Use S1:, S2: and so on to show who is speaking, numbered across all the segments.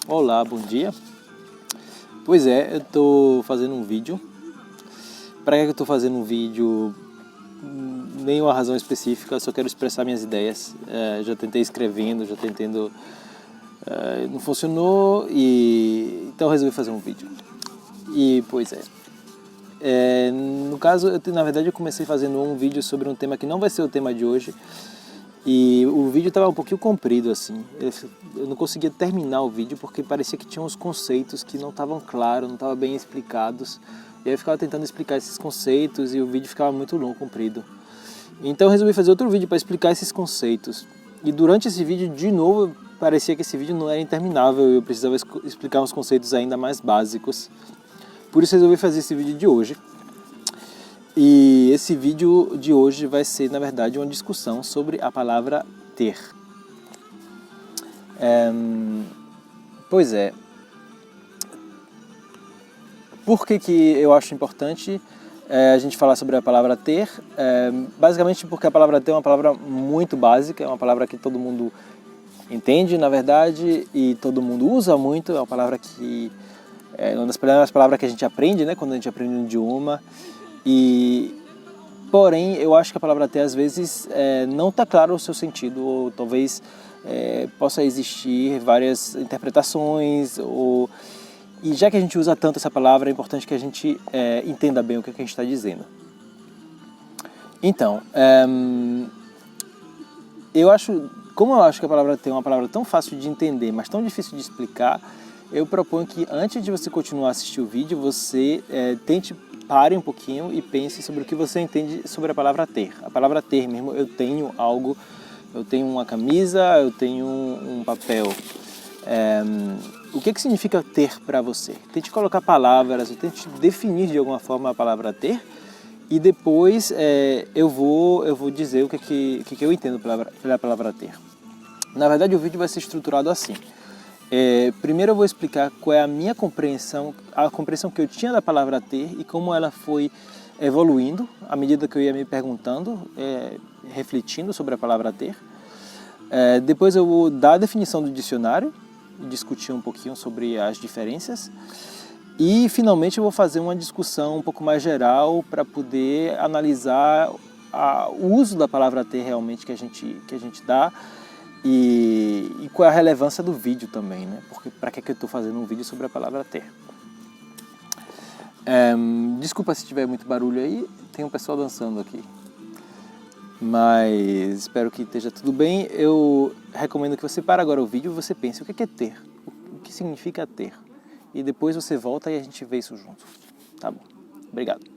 S1: Olá, bom dia. Pois é, eu estou fazendo um vídeo. Para que eu estou fazendo um vídeo? Nenhuma razão específica, só quero expressar minhas ideias. Já tentei escrevendo, já tentando... não funcionou, e então resolvi fazer um vídeo. E, pois é. No caso, na verdade eu comecei fazendo um vídeo sobre um tema que não vai ser o tema de hoje. E o vídeo estava um pouquinho comprido assim, eu não conseguia terminar o vídeo porque parecia que tinha uns conceitos que não estavam claros, não estavam bem explicados. E aí eu ficava tentando explicar esses conceitos e o vídeo ficava muito longo, comprido. Então eu resolvi fazer outro vídeo para explicar esses conceitos. E durante esse vídeo, de novo, parecia que esse vídeo não era interminável, eu precisava explicar uns conceitos ainda mais básicos. Por isso eu resolvi fazer esse vídeo de hoje. E esse vídeo de hoje vai ser, na verdade, uma discussão sobre a palavra ter. Pois é. Por que eu acho importante a gente falar sobre a palavra ter? Basicamente porque a palavra ter é uma palavra muito básica, é uma palavra que todo mundo entende, na verdade, e todo mundo usa muito, é uma palavra que... é uma das primeiras palavras que a gente aprende, né, quando a gente aprende um idioma. Porém, eu acho que a palavra ter, às vezes, não está claro o seu sentido, ou talvez possa existir várias interpretações, e já que a gente usa tanto essa palavra, é importante que a gente entenda bem o que a gente está dizendo. Então, como eu acho que a palavra ter é uma palavra tão fácil de entender, mas tão difícil de explicar, eu proponho que antes de você continuar a assistir o vídeo, você pare um pouquinho e pense sobre o que você entende sobre a palavra ter. A palavra ter mesmo, eu tenho algo, eu tenho uma camisa, eu tenho um papel. O que significa ter para você? Tente colocar palavras, tente definir de alguma forma a palavra ter, e depois eu vou dizer o que eu entendo pela palavra ter. Na verdade, o vídeo vai ser estruturado assim. Primeiro eu vou explicar qual é a minha compreensão, a compreensão que eu tinha da palavra ter e como ela foi evoluindo à medida que eu ia me perguntando, refletindo sobre a palavra ter. Depois eu vou dar a definição do dicionário e discutir um pouquinho sobre as diferenças. E finalmente eu vou fazer uma discussão um pouco mais geral para poder analisar o uso da palavra ter realmente que a gente dá. E qual é a relevância do vídeo também, né? Porque para que eu estou fazendo um vídeo sobre a palavra ter? Desculpa se tiver muito barulho aí, tem um pessoal dançando aqui. Mas espero que esteja tudo bem. Eu recomendo que você pare agora o vídeo e você pense o que é ter, o que significa ter. E depois você volta e a gente vê isso junto. Tá bom, obrigado.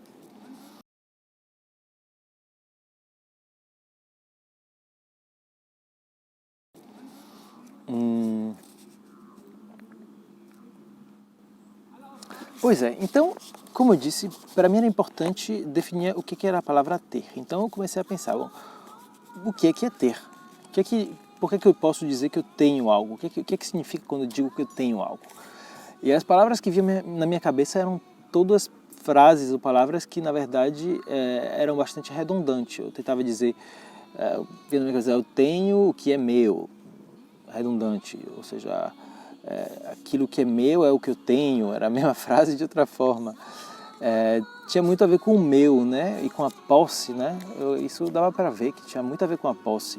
S1: Pois é, então, como eu disse, para mim era importante definir o que era a palavra ter. Então eu comecei a pensar, bom, o que é ter? Por que eu posso dizer que eu tenho algo? O que significa quando eu digo que eu tenho algo? E as palavras que vinham na minha cabeça eram todas frases ou palavras que, na verdade, eram bastante redundantes. Eu tentava dizer, eu tenho o que é meu, redundante, ou seja... aquilo que é meu é o que eu tenho, era a mesma frase de outra forma. Tinha muito a ver com o meu, né? E com a posse, né? Isso dava para ver que tinha muito a ver com a posse.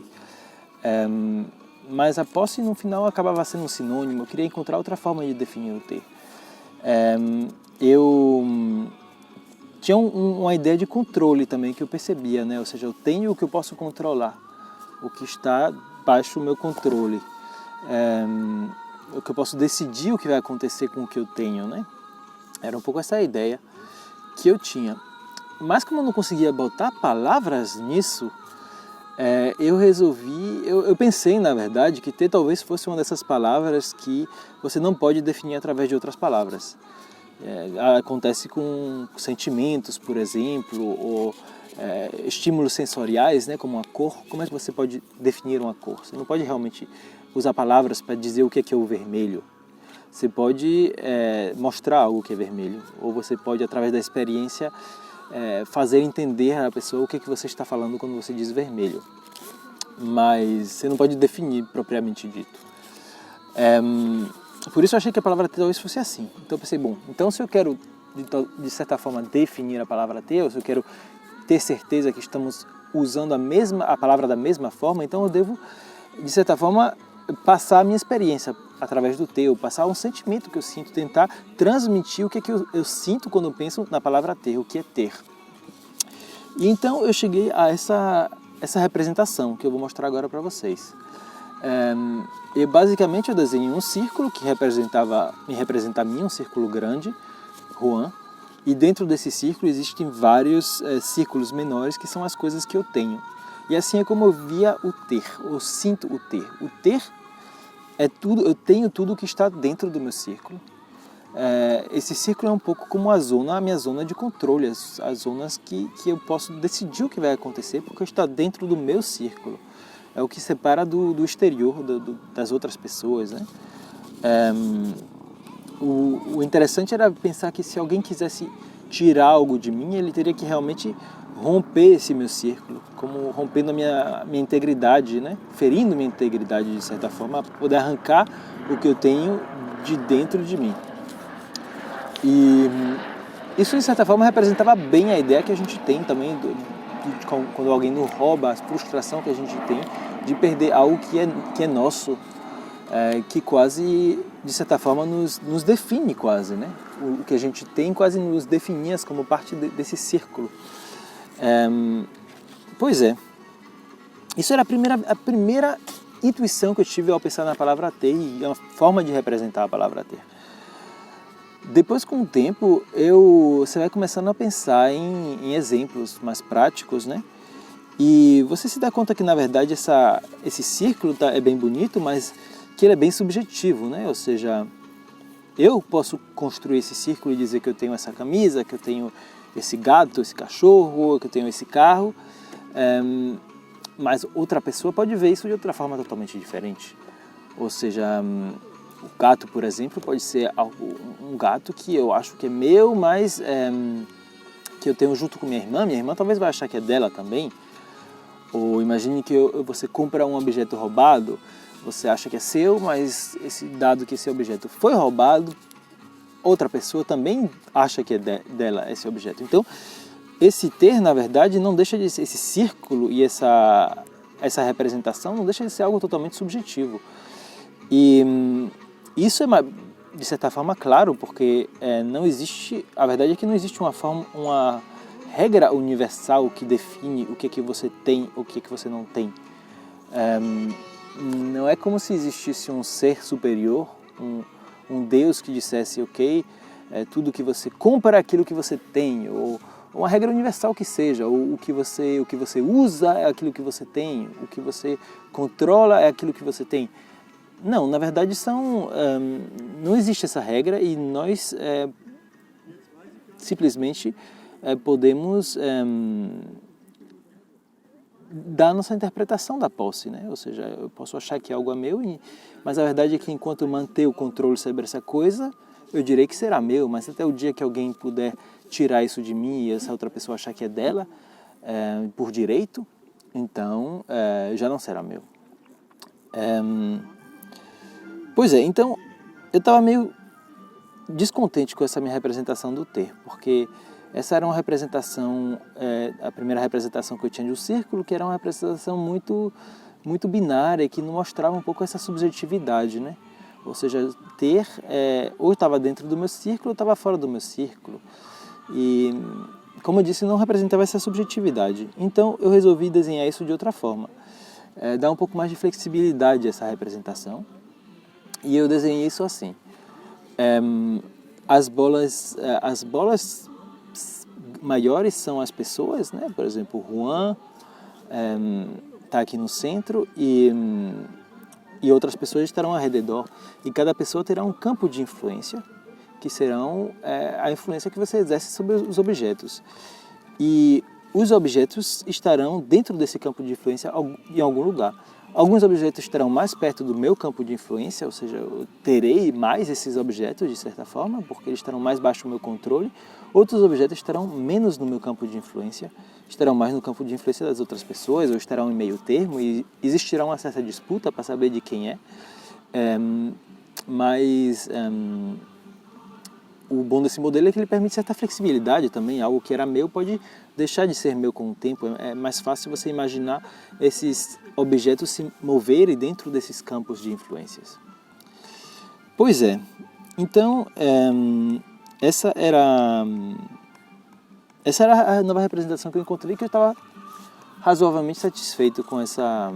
S1: Mas a posse no final acabava sendo um sinônimo. Eu queria encontrar outra forma de definir o ter. Eu tinha uma ideia de controle também que eu percebia, né? Ou seja, eu tenho o que eu posso controlar, o que está baixo do meu controle. O que eu posso decidir o que vai acontecer com o que eu tenho, né? Era um pouco essa ideia que eu tinha. Mas como eu não conseguia botar palavras nisso, eu pensei, na verdade, que ter talvez fosse uma dessas palavras que você não pode definir através de outras palavras. Acontece com sentimentos, por exemplo, ou estímulos sensoriais, né, como a cor. Como é que você pode definir uma cor? Você não pode realmente usar palavras para dizer o que é o vermelho. Você pode mostrar algo que é vermelho, ou você pode, através da experiência, fazer entender à pessoa o que você está falando quando você diz vermelho. Mas você não pode definir propriamente dito. Por isso eu achei que a palavra ter talvez fosse assim. Então eu pensei, bom, então se eu quero de certa forma definir a palavra ter, ou se eu quero ter certeza que estamos usando a palavra da mesma forma, então eu devo, de certa forma, passar a minha experiência através do ter, passar um sentimento que eu sinto, tentar transmitir o que é que eu sinto quando eu penso na palavra ter, o que é ter. E então eu cheguei a essa representação que eu vou mostrar agora para vocês. Basicamente eu desenhei um círculo que me representa a mim, um círculo grande, Juan, e dentro desse círculo existem vários círculos menores que são as coisas que eu tenho. E assim é como eu via o ter, eu sinto o ter. O ter é tudo, eu tenho tudo que está dentro do meu círculo. Esse círculo é um pouco como a minha zona de controle, as zonas que eu posso decidir o que vai acontecer porque está dentro do meu círculo. É o que separa do exterior, das outras pessoas, né? O interessante era pensar que se alguém quisesse tirar algo de mim, ele teria que realmente romper esse meu círculo, como rompendo a minha integridade, né? Ferindo minha integridade de certa forma, poder arrancar o que eu tenho de dentro de mim. E isso de certa forma representava bem a ideia que a gente tem também quando alguém nos rouba, a frustração que a gente tem de perder algo que é nosso, que quase, de certa forma, nos define quase, né? O que a gente tem quase nos definia como parte desse círculo. Pois é, isso era a primeira intuição que eu tive ao pensar na palavra ter e a forma de representar a palavra ter. Depois, com o tempo, você vai começando a pensar em exemplos mais práticos, né? E você se dá conta que, na verdade, esse círculo é bem bonito, mas que ele é bem subjetivo, né? Ou seja, eu posso construir esse círculo e dizer que eu tenho essa camisa, que eu tenho esse gato, esse cachorro, que eu tenho esse carro, mas outra pessoa pode ver isso de outra forma totalmente diferente. Ou seja, o gato, por exemplo, pode ser um gato que eu acho que é meu, mas que eu tenho junto com minha irmã talvez vai achar que é dela também. Ou imagine que você compra um objeto roubado, você acha que é seu, mas dado que esse objeto foi roubado, outra pessoa também acha que é dela esse objeto. Então, esse ter, na verdade, não deixa de ser, esse círculo e essa representação não deixa de ser algo totalmente subjetivo. E isso é, de certa forma, claro, porque não existe, a verdade é que não existe uma regra universal que define o que é que você tem, o que é que você não tem. Não é como se existisse um ser superior, um Deus que dissesse, ok, tudo que você compra é aquilo que você tem, ou uma regra universal que seja, ou o que você usa é aquilo que você tem, o que você controla é aquilo que você tem. Não, na verdade não existe essa regra e nós simplesmente podemos dar nossa interpretação da posse, né? Ou seja, eu posso achar que algo é meu, mas a verdade é que enquanto eu manter o controle sobre essa coisa, eu direi que será meu, mas até o dia que alguém puder tirar isso de mim e essa outra pessoa achar que é dela por direito, então já não será meu. Pois é, então eu estava meio descontente com essa minha representação do ter, porque essa era uma representação, a primeira representação que eu tinha de um círculo, que era uma representação muito, muito binária, que não mostrava um pouco essa subjetividade, né? Ou seja, ter, ou estava dentro do meu círculo ou estava fora do meu círculo. E, como eu disse, não representava essa subjetividade. Então eu resolvi desenhar isso de outra forma, dar um pouco mais de flexibilidade a essa representação. E eu desenhei isso assim. As bolas maiores são as pessoas, né? Por exemplo, o Juan está aqui no centro e outras pessoas estarão ao redor. E cada pessoa terá um campo de influência, que serão a influência que você exerce sobre os objetos. E os objetos estarão dentro desse campo de influência em algum lugar. Alguns objetos estarão mais perto do meu campo de influência, ou seja, eu terei mais esses objetos, de certa forma, porque eles estarão mais baixo do meu controle. Outros objetos estarão menos no meu campo de influência, estarão mais no campo de influência das outras pessoas, ou estarão em meio termo, e existirá uma certa disputa para saber de quem é. mas o bom desse modelo é que ele permite certa flexibilidade também. Algo que era meu pode deixar de ser meu com o tempo. É mais fácil você imaginar esses objetos se moverem dentro desses campos de influências. Pois é, então essa era a nova representação que eu encontrei, que eu estava razoavelmente satisfeito com essa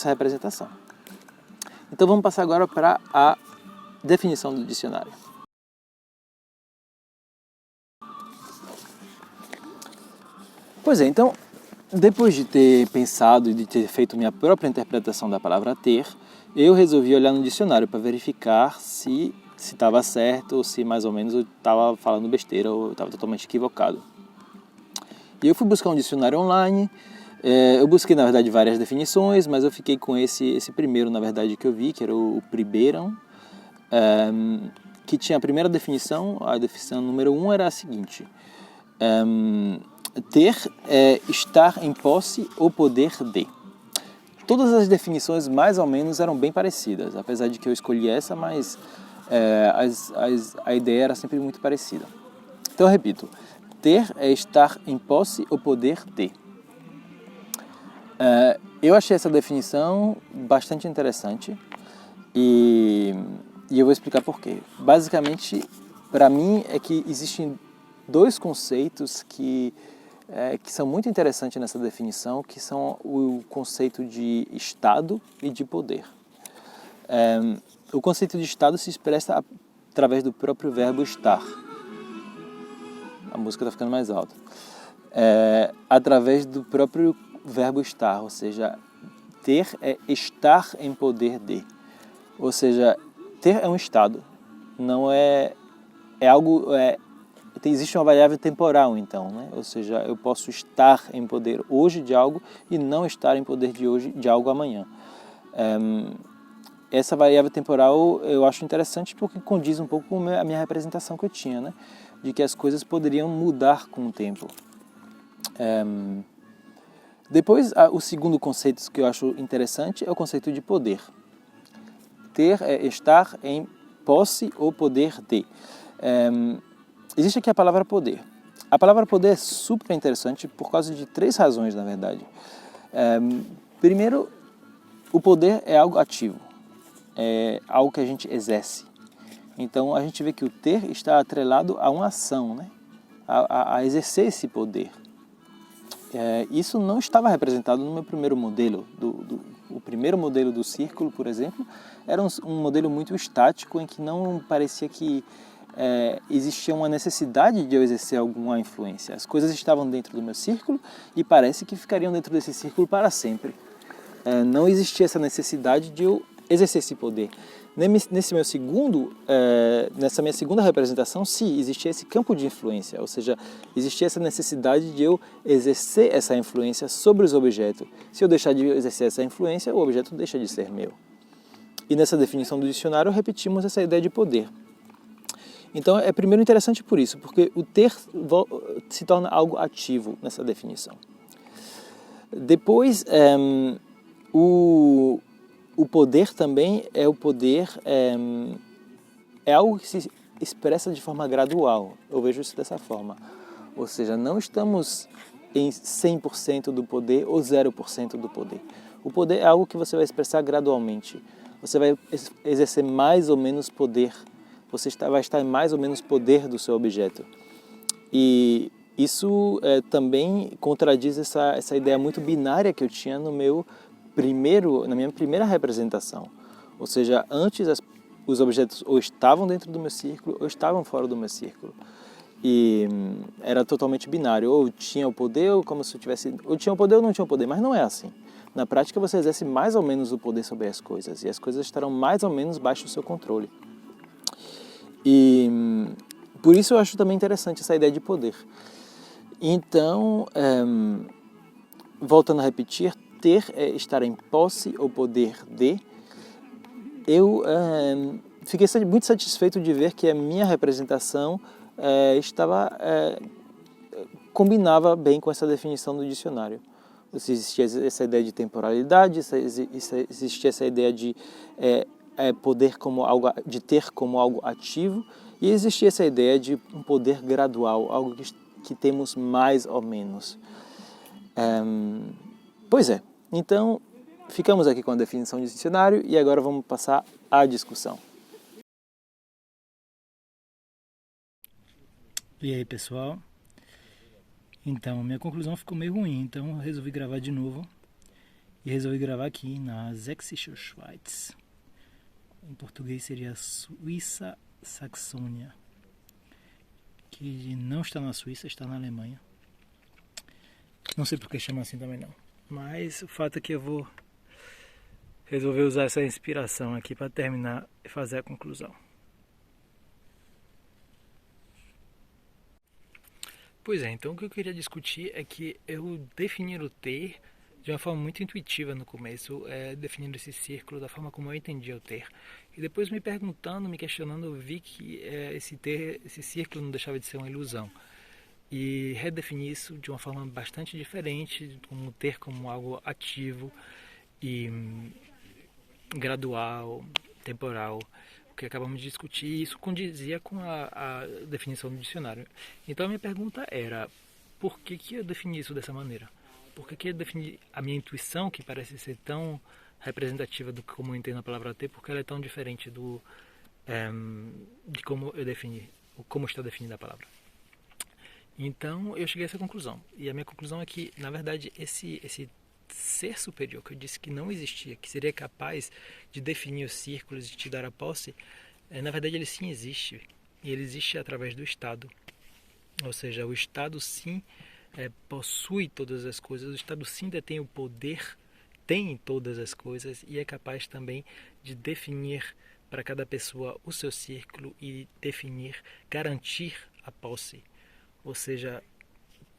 S1: representação. Então vamos passar agora para a definição do dicionário. Pois é, então, depois de ter pensado e de ter feito minha própria interpretação da palavra ter, eu resolvi olhar no dicionário para verificar se estava certo ou se mais ou menos eu estava falando besteira ou estava totalmente equivocado. E eu fui buscar um dicionário online. Eu busquei, na verdade, várias definições, mas eu fiquei com esse primeiro, na verdade, que eu vi, que era o Priberam, que tinha a primeira definição. A definição número 1 era a seguinte: ter é estar em posse ou poder de. Todas as definições, mais ou menos, eram bem parecidas, apesar de que eu escolhi essa, mas a ideia era sempre muito parecida. Então eu repito: ter é estar em posse ou poder de. Eu achei essa definição bastante interessante e eu vou explicar por quê. Basicamente, para mim, é que existem dois conceitos que são muito interessantes nessa definição, que são o conceito de Estado e de poder. O conceito de Estado se expressa através do próprio verbo estar. A música está ficando mais alta. Através do próprio verbo estar, ou seja, ter é estar em poder de. Ou seja, ter é um estado, não é algo... existe uma variável temporal, então, né? Ou seja, eu posso estar em poder hoje de algo e não estar em poder de algo amanhã. Essa variável temporal eu acho interessante porque condiz um pouco com a minha representação que eu tinha, né? De que as coisas poderiam mudar com o tempo. Depois, o segundo conceito que eu acho interessante é o conceito de poder. Ter é estar em posse ou poder de. Existe aqui a palavra poder. A palavra poder é super interessante por causa de 3 razões, na verdade. Primeiro, o poder é algo ativo, é algo que a gente exerce. Então, a gente vê que o ter está atrelado a uma ação, né? a exercer esse poder. Isso não estava representado no meu primeiro modelo. O primeiro modelo do círculo, por exemplo, era um modelo muito estático, em que não parecia que existia uma necessidade de eu exercer alguma influência. As coisas estavam dentro do meu círculo e parece que ficariam dentro desse círculo para sempre. Não existia essa necessidade de eu exercer esse poder. Nessa minha segunda representação, sim, existia esse campo de influência, ou seja, existia essa necessidade de eu exercer essa influência sobre os objetos. Se eu deixar de exercer essa influência, o objeto deixa de ser meu. E nessa definição do dicionário, repetimos essa ideia de poder. Então, é primeiro interessante por isso, porque o ter se torna algo ativo nessa definição. Depois, o poder também é o poder, é algo que se expressa de forma gradual. Eu vejo isso dessa forma. Ou seja, não estamos em 100% do poder ou 0% do poder. O poder é algo que você vai expressar gradualmente. Você vai exercer mais ou menos poder. Você vai estar em mais ou menos poder do seu objeto. E isso também contradiz essa ideia muito binária que eu tinha na minha primeira representação. Ou seja, antes os objetos ou estavam dentro do meu círculo ou estavam fora do meu círculo. E era totalmente binário. Ou tinha o poder, ou como se eu tivesse... Ou tinha o poder ou não tinha o poder, mas não é assim. Na prática, você exerce mais ou menos o poder sobre as coisas. E as coisas estarão mais ou menos baixo do seu controle. E por isso eu acho também interessante essa ideia de poder. Então, voltando a repetir, ter é estar em posse ou poder de. Eu fiquei muito satisfeito de ver que a minha representação combinava bem com essa definição do dicionário. Existia essa ideia de temporalidade, existia essa ideia de poder como algo, de ter como algo ativo, e existe essa ideia de um poder gradual, algo que temos mais ou menos. Pois é, então ficamos aqui com a definição de dicionário e agora vamos passar à discussão.
S2: E aí, pessoal? Então, minha conclusão ficou meio ruim, então eu resolvi gravar de novo. E resolvi gravar aqui na Sächsische Schweiz. Em português seria Suíça Saxônia, que não está na Suíça, está na Alemanha. Não sei por que chama assim também não. Mas o fato é que eu vou resolver usar essa inspiração aqui para terminar e fazer a conclusão. Pois é, então o que eu queria discutir é que eu definir o ter de uma forma muito intuitiva no começo, definindo esse círculo da forma como eu entendia o ter. E depois me perguntando, me questionando, eu vi que esse círculo não deixava de ser uma ilusão. E redefini isso de uma forma bastante diferente, como ter como algo ativo e gradual, temporal, que acabamos de discutir, e isso condizia com a definição do dicionário. Então a minha pergunta era, por que eu defini isso dessa maneira? Por que eu defini a minha intuição, que parece ser tão representativa do como eu entendo a palavra ter, porque ela é tão diferente de como eu defini, como está definida a palavra? Então eu cheguei a essa conclusão. E a minha conclusão é que, na verdade, esse ser superior que eu disse que não existia, que seria capaz de definir os círculos e te dar a posse, na verdade ele sim existe. E ele existe através do Estado. Ou seja, o Estado sim possui todas as coisas, o Estado sim detém o poder, tem todas as coisas e é capaz também de definir para cada pessoa o seu círculo e definir, garantir a posse. Ou seja,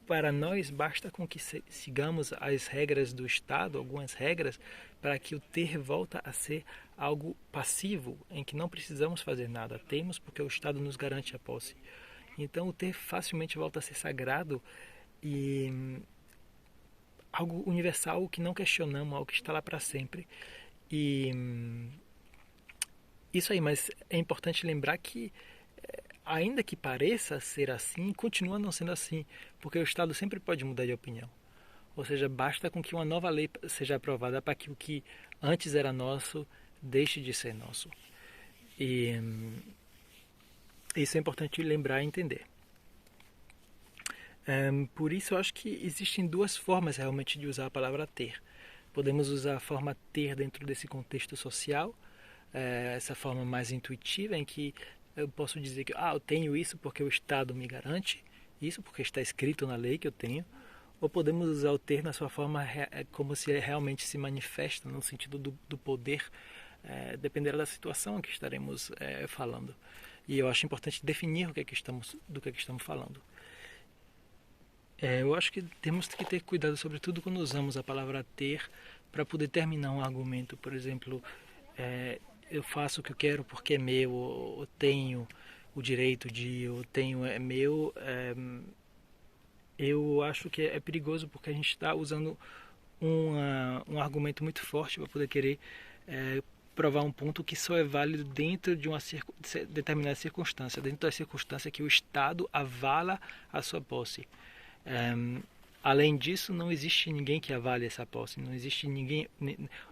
S2: para nós basta com que sigamos as regras do Estado, algumas regras, para que o ter volta a ser algo passivo, em que não precisamos fazer nada. Temos porque o Estado nos garante a posse. Então o ter facilmente volta a ser sagrado e algo universal que não questionamos, algo que está lá para sempre. E isso aí, mas é importante lembrar que ainda que pareça ser assim, continua não sendo assim, porque o Estado sempre pode mudar de opinião. Ou seja, basta com que uma nova lei seja aprovada para que o que antes era nosso deixe de ser nosso. E isso é importante lembrar e entender. Por isso eu acho que existem duas formas realmente de usar a palavra ter. Podemos usar a forma ter dentro desse contexto social, essa forma mais intuitiva em que eu posso dizer que eu tenho isso porque o Estado me garante, isso porque está escrito na lei que eu tenho, ou podemos usar o ter na sua forma como se realmente se manifesta no sentido do poder, dependendo da situação que estaremos falando. E eu acho importante definir do que estamos falando. Eu acho que temos que ter cuidado, sobretudo quando usamos a palavra ter, para poder terminar um argumento. Por exemplo, eu faço o que eu quero porque é meu, ou tenho o direito de, eu tenho, é meu. Eu acho que é perigoso porque a gente está usando um argumento muito forte para poder querer provar um ponto que só é válido dentro de uma determinada circunstância, dentro da circunstância que o Estado avala a sua posse. Além disso, não existe ninguém que avale essa posse, não existe ninguém,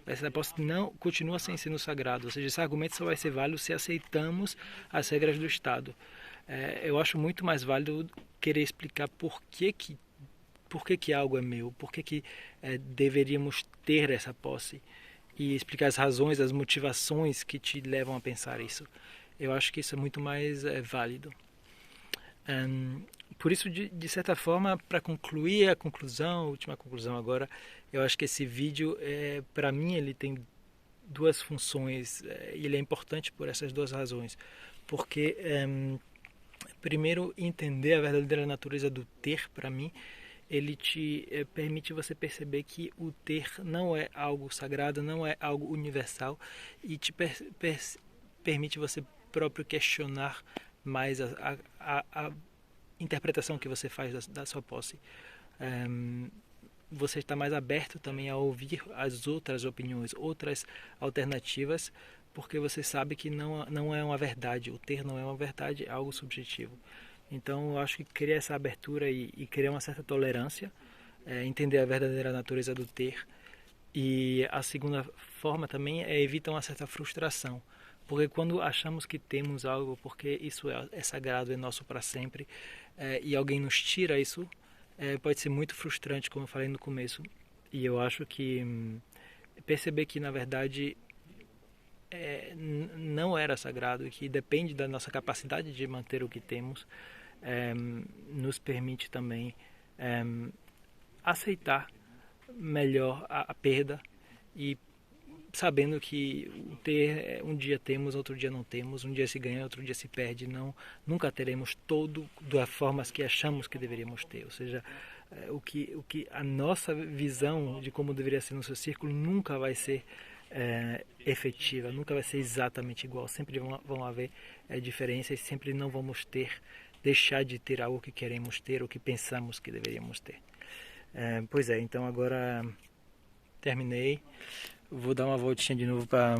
S2: essa posse não continua sem ser no sagrado, ou seja, esse argumento só vai ser válido se aceitamos as regras do Estado. Eu acho muito mais válido querer explicar por que algo é meu, por que deveríamos ter essa posse e explicar as razões, as motivações que te levam a pensar isso. Eu acho que isso é muito mais válido. Por isso, de certa forma, para concluir a última conclusão agora, eu acho que esse vídeo, para mim, ele tem duas funções e ele é importante por essas duas razões. Porque, primeiro, entender a verdadeira natureza do ter, para mim, ele te permite você perceber que o ter não é algo sagrado, não é algo universal e te permite você próprio questionar mais a interpretação que você faz da sua posse. Você está mais aberto também a ouvir as outras opiniões, outras alternativas, porque você sabe que não é uma verdade, o ter não é uma verdade, é algo subjetivo. Então eu acho que criar essa abertura e criar uma certa tolerância, entender a verdadeira natureza do ter. E a segunda forma também é evitar uma certa frustração, porque quando achamos que temos algo, porque isso é sagrado, é nosso para sempre, e alguém nos tira isso, pode ser muito frustrante, como eu falei no começo. E eu acho que perceber que na verdade não era sagrado, que depende da nossa capacidade de manter o que temos, nos permite também aceitar melhor a perda e sabendo que o ter um dia temos, outro dia não temos, um dia se ganha, outro dia se perde, nunca teremos todo das formas que achamos que deveríamos ter, ou seja, o que a nossa visão de como deveria ser no seu círculo nunca vai ser efetiva, nunca vai ser exatamente igual, sempre vão haver diferenças, sempre não vamos deixar de ter algo que queremos ter ou que pensamos que deveríamos ter. Pois é, então agora terminei. Vou dar uma voltinha de novo para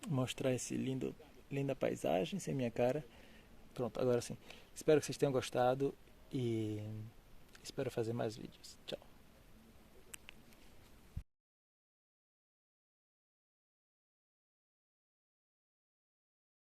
S2: mostrar esse linda paisagem sem minha cara. Pronto, agora sim. Espero que vocês tenham gostado e espero fazer mais vídeos. Tchau.